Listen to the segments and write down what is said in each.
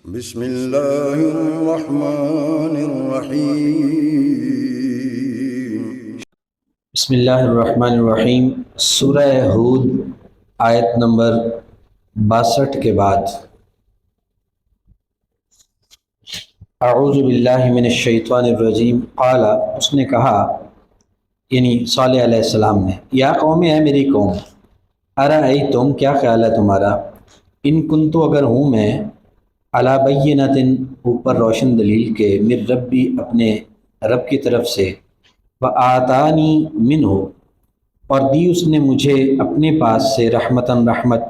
بسم اللہ الرحمن الرحیم۔ بسم اللہ الرحمن الرحیم۔ سورہ ہود آیت نمبر 62 کے بعد اعوذ باللہ من الشیطان الرجیم قال، اس نے کہا یعنی صالح علیہ السلام نے، یا قوم، ہے میری قوم، ارأیتم، کیا خیال ہے تمہارا، ان کنتو، اگر ہوں میں، علی بینۃ، اوپر روشن دلیل کے، من ربی، اپنے رب کی طرف سے، وآتانی منہ، اور دی اس نے مجھے اپنے پاس سے، رحمتاً رحمت،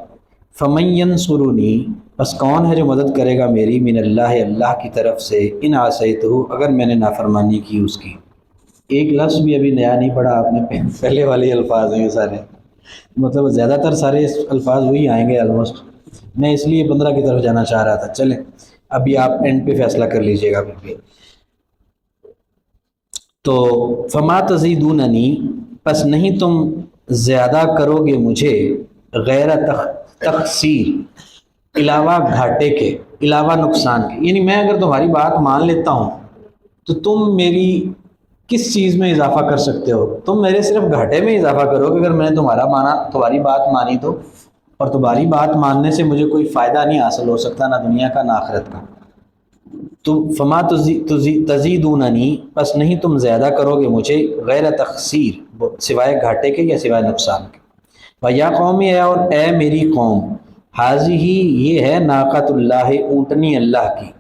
فمن ینصرنی، بس کون ہے جو مدد کرے گا میری، من اللہ، اللہ کی طرف سے، ان عصیتہ، اگر میں نے نافرمانی کی اس کی۔ ایک لفظ بھی ابھی نیا نہیں پڑھا آپ نے، پہلے والے الفاظ ہیں یہ سارے، مطلب زیادہ تر سارے الفاظ وہی آئیں گے آلموسٹ۔ میں اس لیے 15 کی طرف جانا چاہ رہا تھا، چلیں ابھی آپ اینڈ پہ فیصلہ کر لیجئے گا پھر بھی۔ تو فما تزیدوننی، پس نہیں تم زیادہ کرو گے مجھے، غیر تخسیر، علاوہ گھاٹے کے، علاوہ نقصان کے، یعنی میں اگر تمہاری بات مان لیتا ہوں تو تم میری کس چیز میں اضافہ کر سکتے ہو؟ تم میرے صرف گھاٹے میں اضافہ کرو گے اگر میں نے تمہاری بات مانی تو، اور تمہاری بات ماننے سے مجھے کوئی فائدہ نہیں حاصل ہو سکتا، نہ دنیا کا نہ آخرت کا۔ تو فما تزیدوننی، پس نہیں تم زیادہ کرو گے مجھے، غیر تخسیر، سوائے گھاٹے کے یا سوائے نقصان کے۔ وَيَا قَوْمِ، اور اے میری قوم، حاضی، یہ ہے، ناقۃ اللہ، اونٹنی اللہ کی،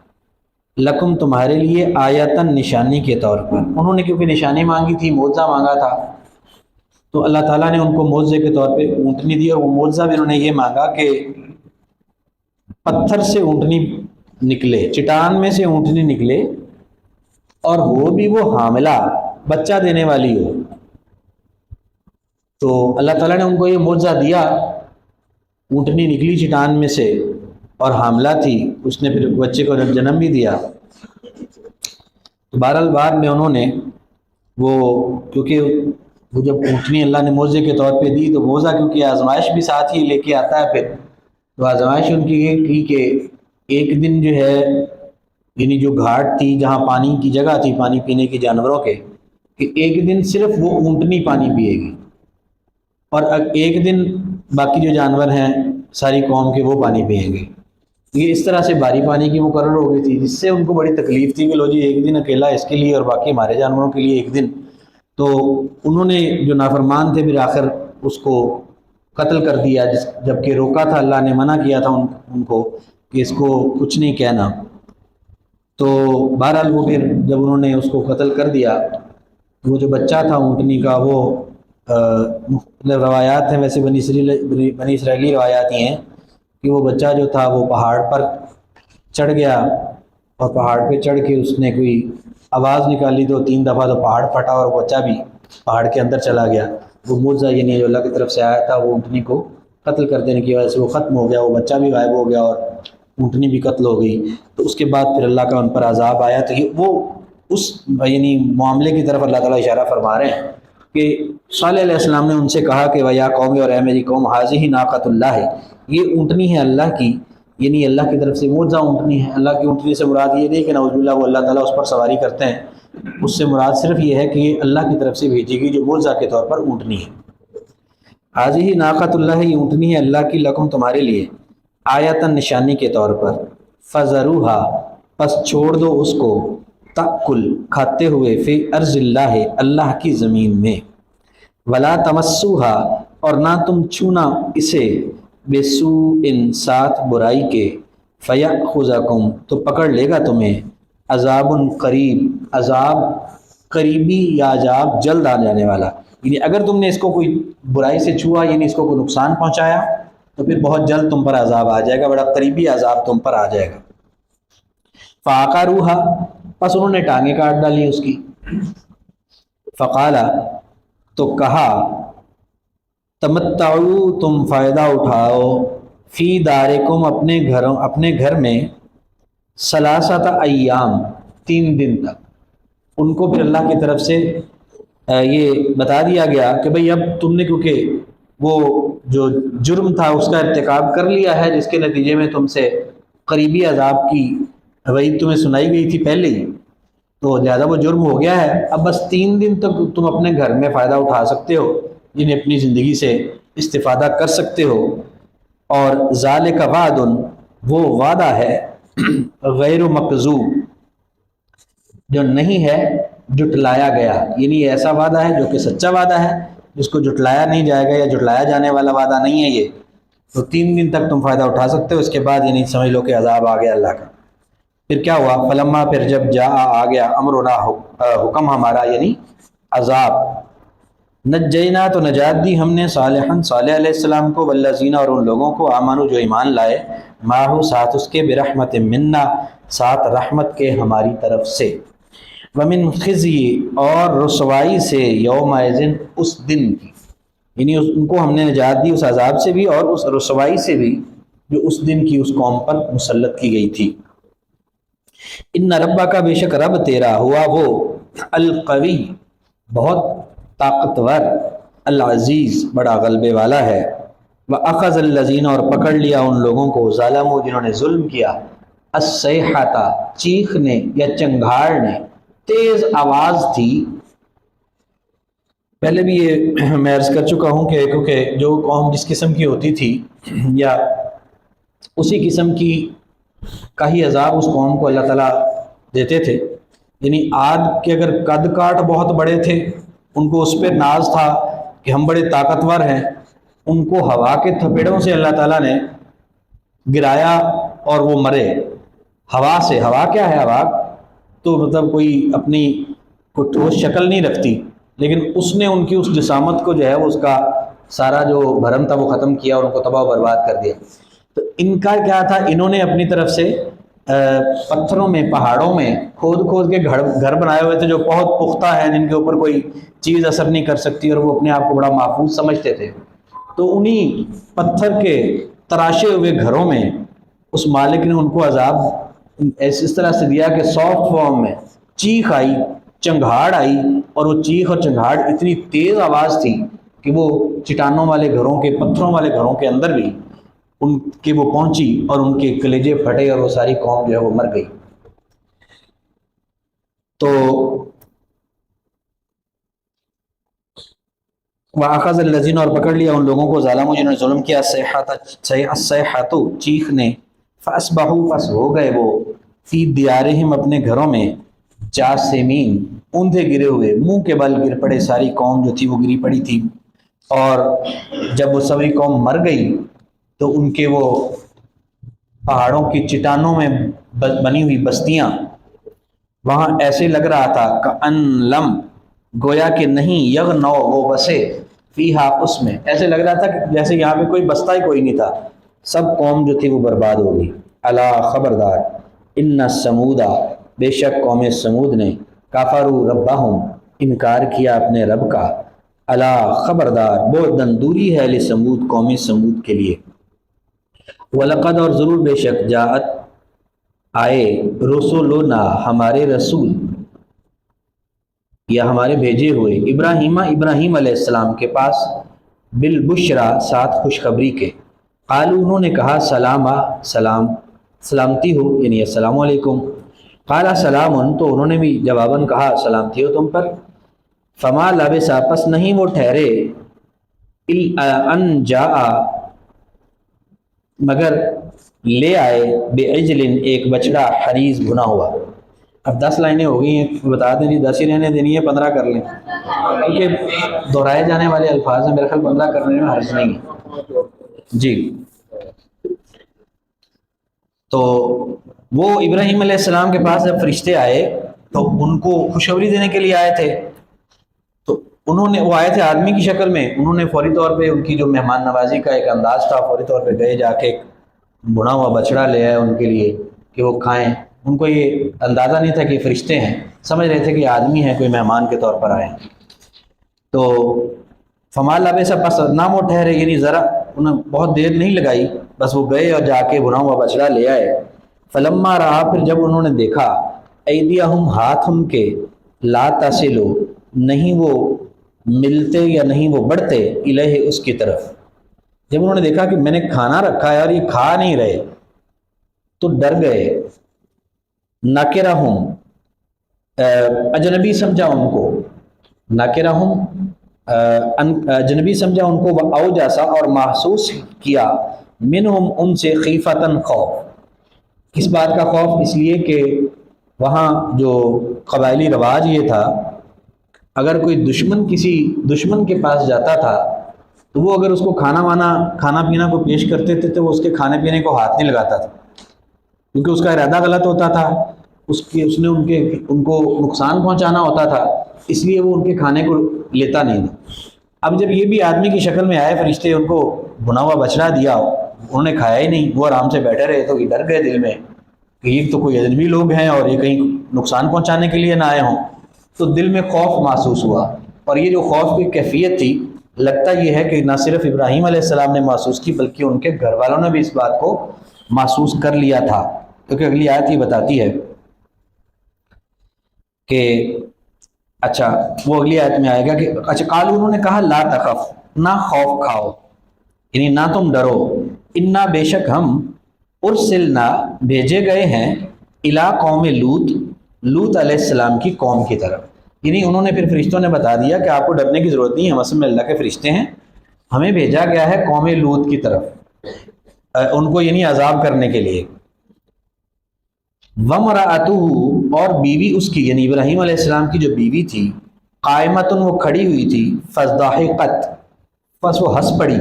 لکم، تمہارے لیے، آیتاً، نشانی کے طور پر۔ انہوں نے کیونکہ نشانی مانگی تھی، معجزہ مانگا تھا، تو اللہ تعالیٰ نے ان کو معجزے کے طور پہ اونٹنی دی، اور وہ معجزہ بھی انہوں نے یہ مانگا کہ پتھر سے اونٹنی نکلے، چٹان میں سے اونٹنی نکلے، اور وہ بھی وہ حاملہ، بچہ دینے والی ہو۔ تو اللہ تعالیٰ نے ان کو یہ معجزہ دیا، اونٹنی نکلی چٹان میں سے اور حاملہ تھی، اس نے پھر بچے کو جنم بھی دیا۔ تو بہرحال بعد میں انہوں نے کیونکہ وہ جب اونٹنی اللہ نے معجزے کے طور پہ دی، تو معجزہ کیونکہ آزمائش بھی ساتھ ہی لے کے آتا ہے پھر، تو آزمائش ان کی یہ تھی کہ ایک دن جو ہے، یعنی جو گھاٹ تھی جہاں پانی کی جگہ تھی پانی پینے کی جانوروں کے، کہ ایک دن صرف وہ اونٹنی پانی پیے گی، اور ایک دن باقی جو جانور ہیں ساری قوم کے وہ پانی پئیں گے۔ یہ اس طرح سے باری پانی کی مقرر ہو گئی تھی، جس سے ان کو بڑی تکلیف تھی کہ لو جی ایک دن اکیلا اس کے لیے اور باقی ہمارے جانوروں کے لیے ایک دن۔ تو انہوں نے جو نافرمان تھے پھر آخر اس کو قتل کر دیا، جبکہ روکا تھا اللہ نے، منع کیا تھا ان کو کہ اس کو کچھ نہیں کہنا۔ تو بہرحال وہ پھر جب انہوں نے اس کو قتل کر دیا، وہ جو بچہ تھا اونٹنی کا، وہ روایات ہیں ویسے، بنی اسرائیلی روایات ہی ہیں کہ وہ بچہ جو تھا وہ پہاڑ پر چڑھ گیا، اور پہاڑ پہ چڑھ کے اس نے کوئی آواز نکالی، تو 3 دفعہ تو پہاڑ پھٹا اور بچہ بھی پہاڑ کے اندر چلا گیا۔ وہ معجزہ یعنی جو اللہ کی طرف سے آیا تھا، وہ اونٹنی کو قتل کر دینے کی وجہ سے وہ ختم ہو گیا، وہ بچہ بھی غائب ہو گیا اور اونٹنی بھی قتل ہو گئی۔ تو اس کے بعد پھر اللہ کا ان پر عذاب آیا۔ تو یہ وہ اس یعنی معاملے کی طرف اللہ تعالیٰ اشارہ فرما رہے ہیں کہ صالح علیہ السلام نے ان سے کہا کہ وَيَا قَوْمِ، اور اے میری قوم، حاضی ناقۃ اللہ، یہ اونٹنی ہے اللہ کی، یعنی اللہ کی طرف سے معجزہ اونٹنی ہے۔ اللہ کی اونٹنی سے مراد یہ نہیں کہ نعوذ باللہ وہ اللہ تعالیٰ اس پر سواری کرتے ہیں، اس سے مراد صرف یہ ہے کہ یہ اللہ کی طرف سے بھیجی گئی جو معجزہ کے طور پر اونٹنی ہے۔ حاضی ناقۃ اللہ، یہ اونٹنی ہے اللہ کی، لکم، تمہارے لیے، آیتاً، نشانی کے طور پر، فذروہا، پس چھوڑ دو اس کو، تأکل، کھاتے ہوئے، فی ارض اللہ، اللہ کی زمین میں، ولا تمسوہا، اور نہ تم چھونا اسے، بسوء، ساتھ برائی کے، فیأخذکم، تو پکڑ لے گا تمہیں، عذاب قریب، عذاب قریبی یا عذاب جلد آ جانے والا، یعنی اگر تم نے اس کو کوئی برائی سے چھوا، یعنی اس کو کوئی نقصان پہنچایا، تو پھر بہت جلد تم پر عذاب آ جائے گا، بڑا قریبی عذاب تم پر آ جائے گا۔ فعقروہا، پس انہوں نے ٹانگیں کاٹ ڈالی اس کی، فقالا، تو کہا، تمتعوا، تم فائدہ اٹھاؤ، فی دارکم، اپنے گھر میں، ثلاثۃ ایام، 3 دن تک۔ ان کو پھر اللہ کی طرف سے یہ بتا دیا گیا کہ بھئی اب تم نے کیونکہ وہ جو جرم تھا اس کا ارتکاب کر لیا ہے، جس کے نتیجے میں تم سے قریبی عذاب کی وعید تمہیں سنائی گئی تھی پہلے ہی، تو لہٰذا وہ جرم ہو گیا ہے، اب بس 3 دن تک تم اپنے گھر میں فائدہ اٹھا سکتے ہو، یعنی اپنی زندگی سے استفادہ کر سکتے ہو۔ اور ذالک وعد، وہ وعدہ ہے غیر مکذوب، جو نہیں ہے جٹلایا گیا، یعنی ایسا وعدہ ہے جو کہ سچا وعدہ ہے، جس کو جٹلایا نہیں جائے گا یا جٹلایا جانے والا وعدہ نہیں ہے یہ۔ تو 3 دن تک تم فائدہ اٹھا سکتے ہو، اس کے بعد یعنی سمجھ لو کہ عذاب آ گیا اللہ کا۔ پھر کیا ہوا؟ فلما، پھر جب جا آ گیا امرنا، حکم ہمارا یعنی عذاب، نجینا تو نجات دی ہم نے صالحا، صالح علیہ السلام کو، والذین اور ان لوگوں کو، آمنو جو ایمان لائے، ماہو ساتھ اس کے، برحمت منا ساتھ رحمت کے ہماری طرف سے، ومن خزی اور رسوائی سے، یومئذ اس دن کی، یعنی ان کو ہم نے نجات دی اس عذاب سے بھی اور اس رسوائی سے بھی جو اس دن کی اس قوم پر مسلط کی گئی تھی۔ ان ربا کا، بے شک رب تیرا، ہوا وہ القوی بہت طاقتور، العزیز بڑا غلبے والا ہے، وَأَخَذَ الَّذِينَ اور پکڑ لیا ان لوگوں کو، ظالموا جنہوں نے ظلم کیا، الصیحۃ چیخنے یا چنگھاڑنے، تیز آواز تھی۔ پہلے بھی یہ میں عرض کر چکا ہوں کہ کیونکہ جو قوم جس قسم کی ہوتی تھی یا اسی قسم کی کا ہی عذاب اس قوم کو اللہ تعالیٰ دیتے تھے، یعنی عاد کے اگر قد کاٹ بہت بڑے تھے، ان کو اس پہ ناز تھا کہ ہم بڑے طاقتور ہیں، ان کو ہوا کے تھپیڑوں سے اللہ تعالیٰ نے گرایا اور وہ مرے ہوا سے۔ ہوا کیا ہے؟ ہوا تو مطلب کوئی اپنی کوئی ٹھوس شکل نہیں رکھتی، لیکن اس نے ان کی اس جسامت کو جو ہے وہ اس کا سارا جو بھرم تھا وہ ختم کیا اور ان کو تباہ و برباد کر دیا۔ تو ان کا کیا تھا؟ انہوں نے اپنی طرف سے پتھروں میں، پہاڑوں میں کھود کھود کے گھر بنائے ہوئے تھے جو بہت پختہ ہیں، جن کے اوپر کوئی چیز اثر نہیں کر سکتی، اور وہ اپنے آپ کو بڑا محفوظ سمجھتے تھے۔ تو انہی پتھر کے تراشے ہوئے گھروں میں اس مالک نے ان کو عذاب اس طرح سے دیا کہ سافٹ فارم میں چیخ آئی، چنگھاڑ آئی، اور وہ چیخ اور چنگھاڑ اتنی تیز آواز تھی کہ وہ چٹانوں والے گھروں کے، پتھروں والے گھروں کے اندر بھی ان کے وہ پہنچی، اور ان کے کلیجے پھٹے اور وہ ساری قوم جو ہے وہ مر گئی۔ تو وَأَخَذَ الَّذِينَ اور پکڑ لیا ان لوگوں کو، ظالموا جنہوں نے ظلم کیا، الصیحۃ چیخ نے، فَأَصْبَحُوا پس ہو گئے وہ، فی دیارہم اپنے گھروں میں، جاثمین اوندھے گرے ہوئے، منہ کے بل گر پڑے، ساری قوم جو تھی وہ گری پڑی تھی۔ اور جب وہ سبھی قوم مر گئی تو ان کے وہ پہاڑوں کی چٹانوں میں بنی ہوئی بستیاں، وہاں ایسے لگ رہا تھا کأن لم، گویا کہ نہیں، یغنو وہ بسے، فیہا اس میں، ایسے لگ رہا تھا کہ جیسے یہاں پہ کوئی بستہ ہی کوئی نہیں تھا، سب قوم جو تھی وہ برباد ہو گئی۔ الا خبردار، ان سمودا بے شک قوم سمود نے، کفروا ربہم انکار کیا اپنے رب کا، الا خبردار، بہت دوری ہے لسمود قوم سمود کے لیے۔ وَلَقَدْ اور ضرور بے شک، جاءت آئے، رسولنا ہمارے رسول یا ہمارے بھیجے ہوئے، ابراہیم علیہ السلام کے پاس، بالبشرا ساتھ خوشخبری کے، قالوا انہوں نے کہا، سلامتی ہو، یعنی السلام علیکم، قال سلام تو انہوں نے بھی جواباً کہا سلامتی ہو تم پر، فما لبث پس نہیں وہ ٹھہرے، ان جاء مگر لے آئے، بعجل ایک بچڑا، حنیذ بھنا ہوا۔ اب 10 لائنیں ہو گئی ہیں، بتا دیں جی 10 ہی رہنے دینی ہے، 15 کر لیں، کیونکہ دہرائے جانے والے الفاظ ہیں، میرے خیال 15 کرنے میں حرج نہیں ہے جی۔ تو وہ ابراہیم علیہ السلام کے پاس جب فرشتے آئے تو ان کو خوشخبری دینے کے لیے آئے تھے، تو انہوں نے، وہ آئے تھے آدمی کی شکل میں، انہوں نے فوری طور پہ ان کی جو مہمان نوازی کا ایک انداز تھا، فوری طور پہ گئے، جا کے ایک بھنا ہوا بچڑا لے آئے ان کے لیے کہ وہ کھائیں۔ ان کو یہ اندازہ نہیں تھا کہ فرشتے ہیں، سمجھ رہے تھے کہ آدمی ہیں، کوئی مہمان کے طور پر آئے ہیں۔ تو فما لبث پس نہ وہ ٹھہرے، یعنی ذرا انہیں بہت دیر نہیں لگائی، بس وہ گئے اور جا کے بھنا ہوا بچڑا لے آئے۔ فلما رہا پھر جب انہوں نے دیکھا، ایدیہم ہاتھ ان کے، لا تصلو نہیں وہ ملتے یا نہیں وہ بڑھتے، الیہ اس کی طرف، جب انہوں نے دیکھا کہ میں نے کھانا رکھا ہے اور یہ کھا نہیں رہے تو ڈر گئے، ناکرہم اجنبی سمجھا ان کو، ناکرہم اجنبی سمجھا ان کو، اوجاسا اور محسوس کیا، منہم ان سے، خیفتاً خوف. کس بات کا خوف؟ اس لیے کہ وہاں جو قبائلی رواج یہ تھا، اگر کوئی دشمن کسی دشمن کے پاس جاتا تھا تو وہ اگر اس کو کھانا پینا کو پیش کرتے تھے تو وہ اس کے کھانے پینے کو ہاتھ نہیں لگاتا تھا، کیونکہ اس کا ارادہ غلط ہوتا تھا، اس نے ان کو نقصان پہنچانا ہوتا تھا، اس لیے وہ ان کے کھانے کو لیتا نہیں تھا. اب جب یہ بھی آدمی کی شکل میں آئے فرشتے، ان کو بھنا ہوا بچڑا دیا، انہوں نے کھایا ہی نہیں، وہ آرام سے بیٹھے رہے، تو یہ ڈر گئے دل میں کہ یہ تو کوئی اجنبی لوگ ہیں اور یہ کہیں نقصان پہنچانے کے لیے نہ آئے ہوں. تو دل میں خوف محسوس ہوا، اور یہ جو خوف کی کیفیت تھی، لگتا یہ ہے کہ نہ صرف ابراہیم علیہ السلام نے محسوس کی بلکہ ان کے گھر والوں نے بھی اس بات کو محسوس کر لیا تھا. کیونکہ اگلی آیت یہ بتاتی ہے کہ اچھا، وہ اگلی آیت میں آئے گا کہ اچھا، قالوا انہوں نے کہا، لا تخف، نہ خوف کھاؤ، یعنی نہ تم ڈرو، انا بے شک ہم، ارسلنا بھیجے گئے ہیں، الی قوم لوط علیہ السلام کی قوم کی طرف. یعنی انہوں نے پھر فرشتوں نے بتا دیا کہ آپ کو ڈرنے کی ضرورت نہیں ہے، ہم اصل میں اللہ کے فرشتے ہیں، ہمیں بھیجا گیا ہے قوم لوط کی طرف ان کو یعنی عذاب کرنے کے لیے. وَمْرَأَتُهُ اور بیوی اس کی، یعنی ابراہیم علیہ السلام کی جو بیوی تھی، قائمتن وہ کھڑی ہوئی تھی، فَضَحِقَتْ پس وہ ہنس پڑی.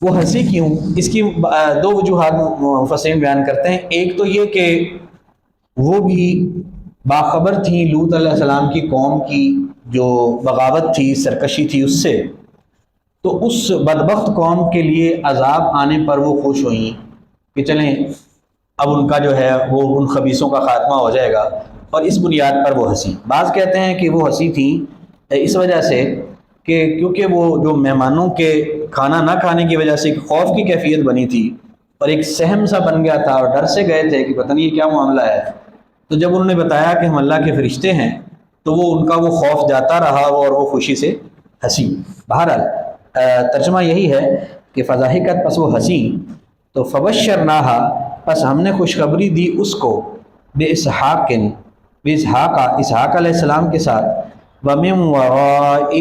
وہ ہنسی کیوں؟ اس کی دو وجوہات مفسرین بیان کرتے ہیں. ایک تو یہ کہ وہ بھی باخبر تھیں لوط علیہ السلام کی قوم کی جو بغاوت تھی، سرکشی تھی اس سے، تو اس بدبخت قوم کے لیے عذاب آنے پر وہ خوش ہوئیں کہ چلیں اب ان کا جو ہے وہ ان خبیثوں کا خاتمہ ہو جائے گا، اور اس بنیاد پر وہ ہنسی. بعض کہتے ہیں کہ وہ ہنسی تھیں اس وجہ سے کہ کیونکہ وہ جو مہمانوں کے کھانا نہ کھانے کی وجہ سے ایک خوف کی کیفیت بنی تھی اور ایک سہم سا بن گیا تھا، اور ڈر سے گئے تھے کہ پتہ نہیں یہ کیا معاملہ ہے. تو جب انہوں نے بتایا کہ ہم اللہ کے فرشتے ہیں تو وہ ان کا وہ خوف جاتا رہا اور وہ خوشی سے ہنسی. بہرحال ترجمہ یہی ہے کہ فضاحکت پس وہ ہنسی، تو فبشرناہا پس ہم نے خوشخبری دی اس کو، اسحاق علیہ السلام کے ساتھ، ومن وراء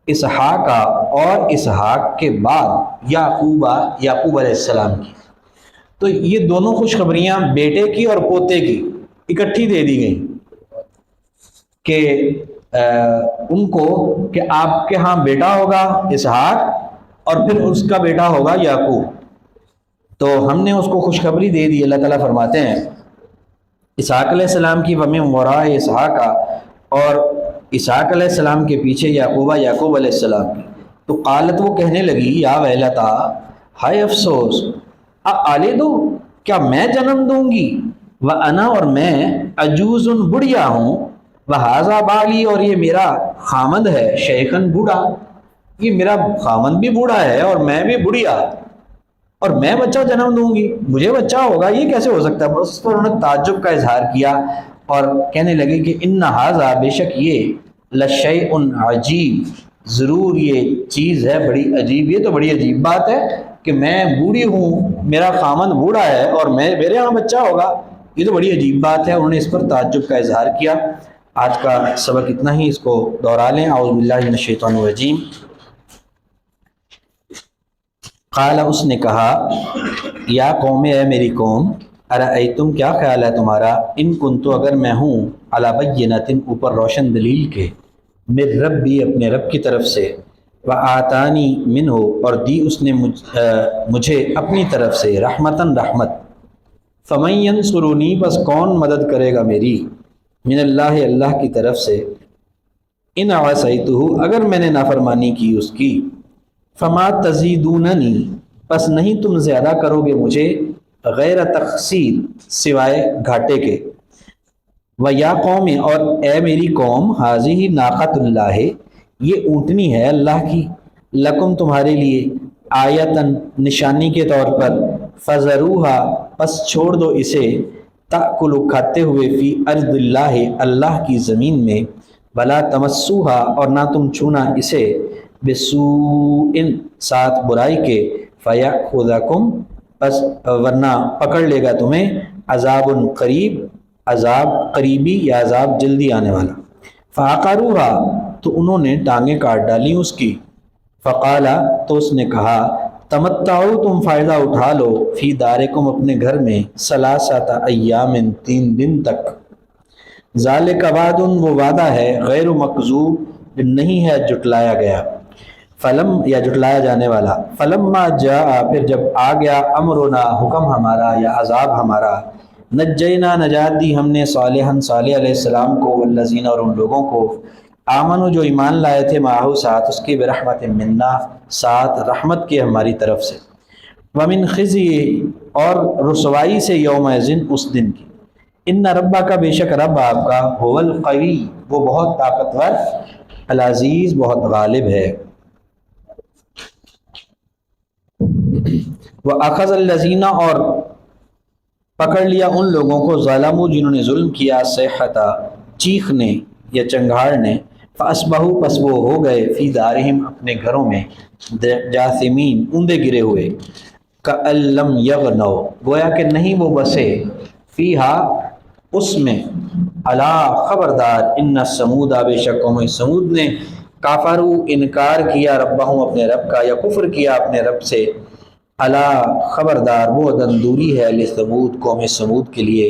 اسحاق اور اسحاق کے بعد یعقوب علیہ السلام کی. تو یہ دونوں خوشخبریاں بیٹے کی اور پوتے کی اکٹھی دے دی گئیں کہ ان کو کہ آپ کے ہاں بیٹا ہوگا اسحاق اور پھر اس کا بیٹا ہوگا یعقوب. تو ہم نے اس کو خوشخبری دے دی. اللہ تعالیٰ فرماتے ہیں اسحاق علیہ السلام کی، ومن وراء اسحاق، اور اسحاق علیہ السلام کے پیچھے یعقوب علیہ السلام کی. تو قالت وہ کہنے لگی، یا ویلتا، ہائے افسوس، آلدو کیا میں جنم دوں گی، وانا اور میں، عجوز بڑھیا ہوں، وہذا بالی اور یہ میرا خامند ہے، شیخن بوڑھا، یہ میرا خامند بھی بوڑھا ہے اور میں بھی بڑھیا، اور میں بچہ جنم دوں گی، مجھے بچہ ہوگا، یہ کیسے ہو سکتا ہے؟ بس اس پر انہوں نے تعجب کا اظہار کیا اور کہنے لگے کہ ان ھذا بے شک یہ، لشیء عجیب، ضرور یہ چیز ہے بڑی عجیب. یہ تو بڑی عجیب بات ہے کہ میں بوڑھی ہوں، میرا خامند بوڑھا ہے اور میرے ہاں بچہ ہوگا، یہ تو بڑی عجیب بات ہے. انہوں نے اس پر تعجب کا اظہار کیا. آج کا سبق اتنا ہی، اس کو دوہرا لیں. اعوذ باللہ من الشیطان الرجیم. قال اس نے کہا، یا قوم اے میری قوم، ارأیتم کیا خیال ہے تمہارا، ان کنتو اگر میں ہوں، علی بینۃ اوپر روشن دلیل کے، من ربی اپنے رب کی طرف سے، وآتانی منہ اور دی اس نے مجھے اپنی طرف سے، رحمتاً رحمت، فمن ینصرنی پس کون مدد کرے گا میری، من اللہ اللہ کی طرف سے، ان عصیتہ اگر میں نے نافرمانی کی اس کی، فما تزیدوننی پس نہیں تم زیادہ کرو گے مجھے، غیر تخسیر سوائے گھاٹے کے، ویا قوم اور اے میری قوم، حاضی ناقۃ اللہ یہ اونٹنی ہے اللہ کی، لکم تمہارے لیے، آیتن نشانی کے طور پر، فذروہا پس چھوڑ دو اسے، تأکل کھاتے ہوئے، فی ارض اللہ اللہ کی زمین میں، ولا تمسوہا اور نہ تم چھونا اسے، بسوء ساتھ برائی کے، فیأخذکم پس ورنہ پکڑ لے گا تمہیں، عذاب قریب، عذاب قریبی یا عذاب جلدی آنے والا۔ فعقروها تو انہوں نے ٹانگیں کاٹ ڈالی اس کی۔ فقالا تو اس نے کہا تمتعو تم فائدہ اٹھا لو فی دارکم اپنے گھر میں ثلاثۃ ایام 3 دن تک۔ ذالک وعد وہ وعدہ ہے غیر مکذوب نہیں ہے جٹلایا گیا، فلم یا جٹلایا جانے والا۔ فلما جاء پھر جب آ گیا امرنا حکم ہمارا یا عذاب ہمارا، نجینا نجات دی ہم نے صالحا صالح علیہ السلام کو والذین اور ان لوگوں کو آمنو جو ایمان لائے تھے معاہو ساتھ اس کے برحمت منا ساتھ رحمت کے ہماری طرف سے، ومن خزی اور رسوائی سے یومئذ اس دن کی، ان ربا کا بے شک رب آپ کا هو القوی وہ بہت طاقتور، العزیز بہت غالب ہے۔ وَأَخَذَ الَّذِينَ اور پکڑ لیا ان لوگوں کو ظلموا جنہوں نے ظلم کیا صیحۃ چیخنے یا چنگھاڑنے، فَأَصْبَحُوا پس وہ ہو گئے فی دارہم اپنے گھروں میں جاثمین اوندے گرے ہوئے، کأن لم یغنوا گویا کہ نہیں وہ بسے، فیہا اس میں، الا خبردار ان سمود بے شک قوم سمود نے کافروا انکار کیا ربہم اپنے رب کا یا کفر کیا اپنے رب سے، الا خبردار وہ دندوری ہے لثمود قوم سمود کے لیے،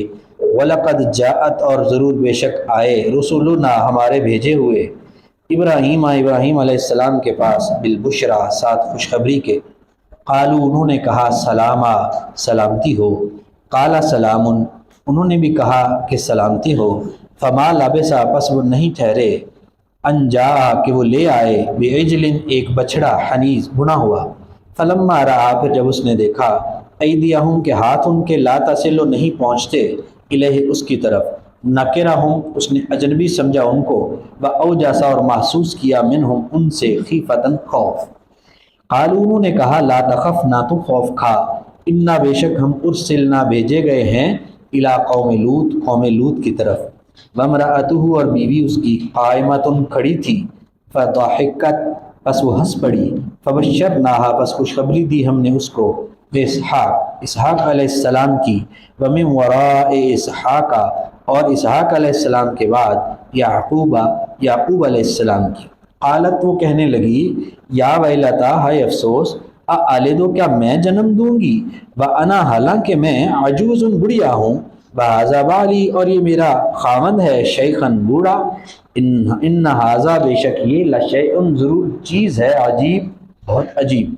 وَلَقَدْ جَاءَتْ اور ضرور بے شک آئے رسولنا ہمارے بھیجے ہوئے ابراہیم علیہ السلام کے پاس بالبشرا ساتھ خوشخبری کے، قالوا انہوں نے کہا سلاما سلامتی ہو، قال سلام انہوں نے بھی کہا کہ سلامتی ہو، فما لبث پس وہ نہیں ٹھہرے ان جاء کہ وہ لے آئے بعجل ایک بچڑا حنیذ بنا ہوا، فلما رآ پھر جب اس نے دیکھا ایدیہم کے ہاتھ ان کے لا تصل نہیں پہنچتے الیہ اس کی طرف، نکرہم اس نے اجنبی سمجھا ان کو، واوجس اور محسوس کیا منہم ان سے خیفتن خوف، قالوا انہوں نے کہا لا تخف نہ تو خوف کھا، انا بے شک ہم ارسلنا بھیجے گئے ہیں الی قوم لوط کی طرف، وامرأتہ اور بیوی اس کی قائمۃ کھڑی تھی، فضحکت پس وہ ہنس پڑی، فبشرناہا پس خوشخبری دی ہم نے اس کو اسحاق علیہ السلام کی، ومن وراء اسحاق اور اسحاق علیہ السلام کے بعد یعقوب علیہ السلام کی، قالت وہ کہنے لگی یا ویلتا ہے افسوس، آلدو کیا میں جنم دوں گی، وانا حالانکہ میں عجوز بڑھیا ہوں، وہذا بالی اور یہ میرا خامد ہے شیخن بوڑھا، ان ہذا بے شک یہ لشیء ضرور چیز ہے عجیب بہت عجیب۔